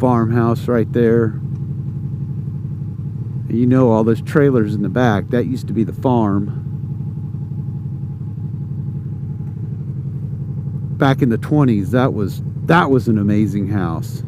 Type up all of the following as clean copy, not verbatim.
farmhouse right there. And you know all those trailers in the back, that used to be the farm. Back in the 20s, that was an amazing house.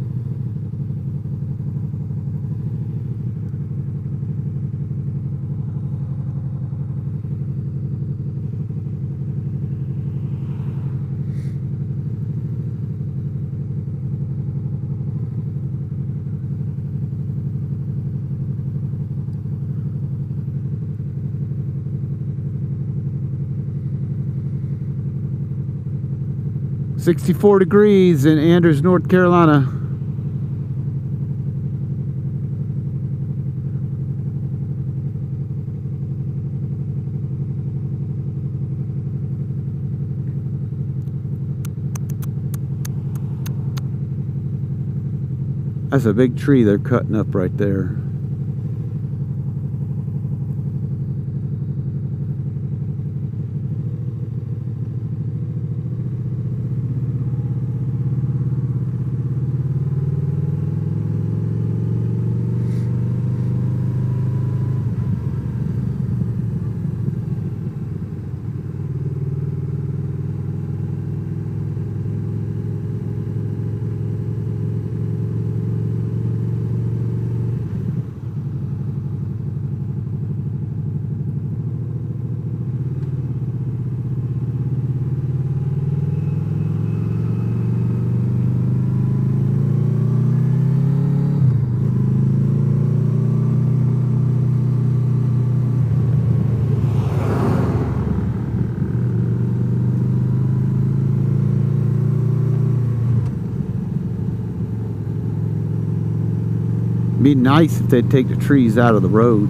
$64 degrees in Andrews, North Carolina. That's a big tree they're cutting up right there. Be nice if they'd take the trees out of the road.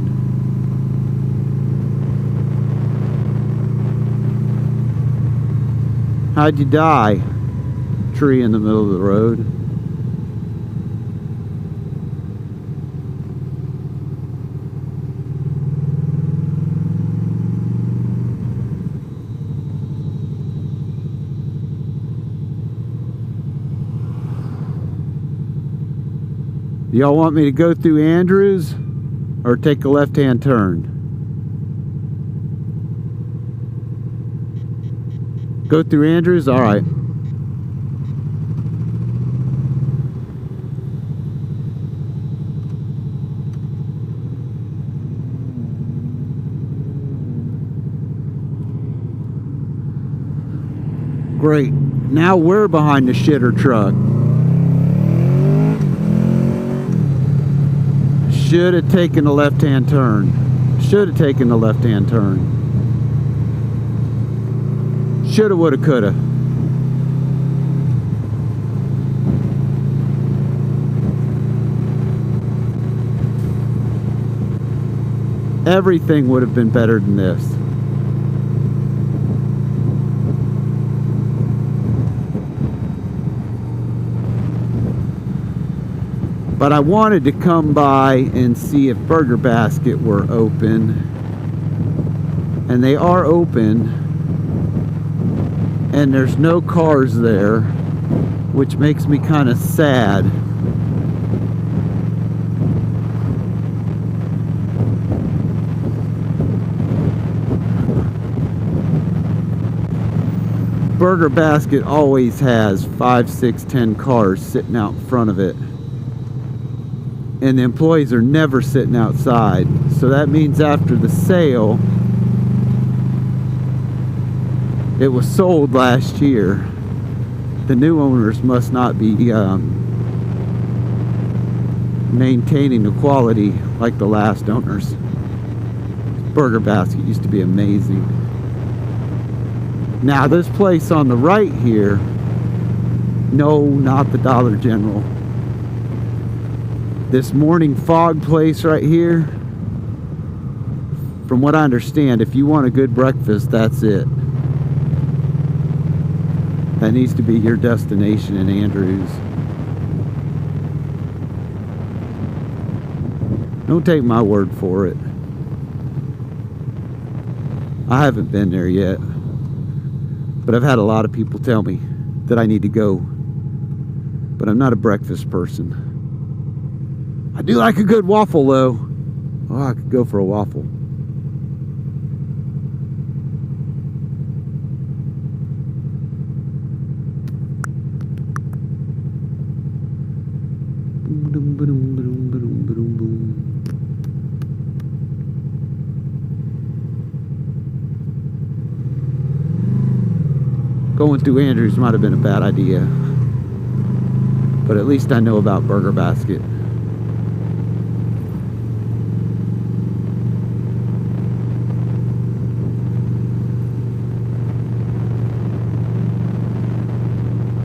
How'd you die? Tree in the middle of the road. Y'all want me to go through Andrews or take a left-hand turn? Go through Andrews? All right. Great. Now we're behind the shitter truck. Should have taken a left-hand turn. Should have taken a left-hand turn. Shoulda, woulda, coulda. Everything would have been better than this. But I wanted to come by and see if Burger Basket were open. And they are open. And there's no cars there, which makes me kind of sad. Burger Basket always has 5, 6, 10 cars sitting out in front of it. And the employees are never sitting outside. So that means after the sale, it was sold last year, the new owners must not be maintaining the quality like the last owners. Burger Basket used to be amazing. Now this place on the right here, no, not the Dollar General. This Morning Fog place right here, from what I understand, if you want a good breakfast, that's it. That needs to be your destination in Andrews. Don't take my word for it. I haven't been there yet, but I've had a lot of people tell me that I need to go. But I'm not a breakfast person. I do like a good waffle though. Oh, I could go for a waffle. Going through Andrews might have been a bad idea, but at least I know about Burger Basket.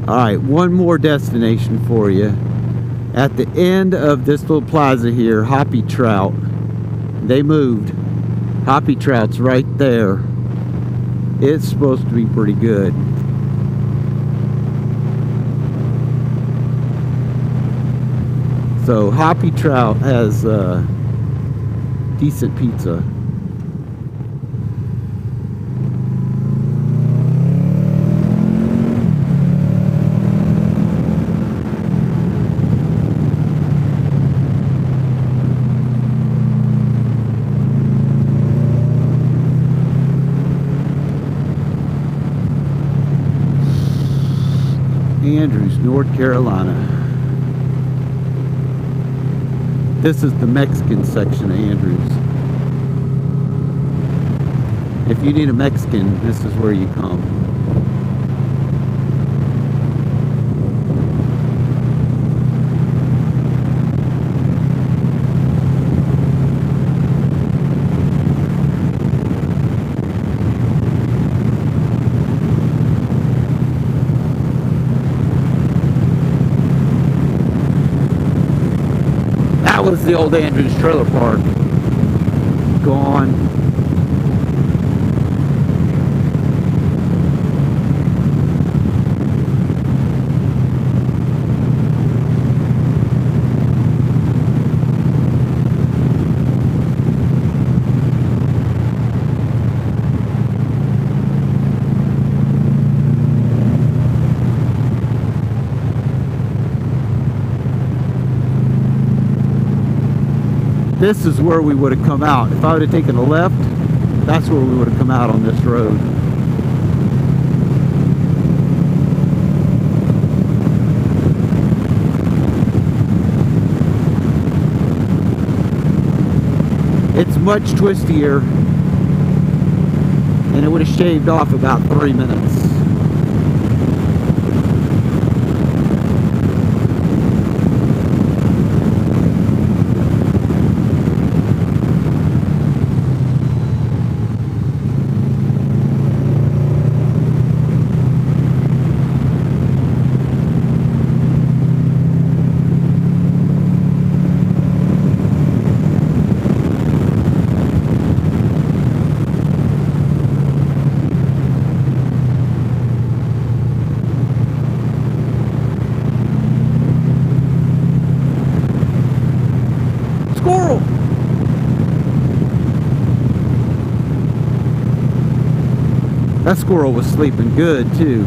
Alright, one more destination for you. At the end of this little plaza here, Hoppy Trout. They moved. Hoppy Trout's right there. It's supposed to be pretty good. So Hoppy Trout has decent pizza. Andrews, North Carolina. This is the Mexican section of Andrews. If you need a Mexican, this is where you come. That was the old Andrews Trailer Park. Gone. This is where we would have come out. If I would have taken a left, that's where we would have come out on this road. It's much twistier, and it would have shaved off about 3 minutes. Squirrel! That squirrel was sleeping good too.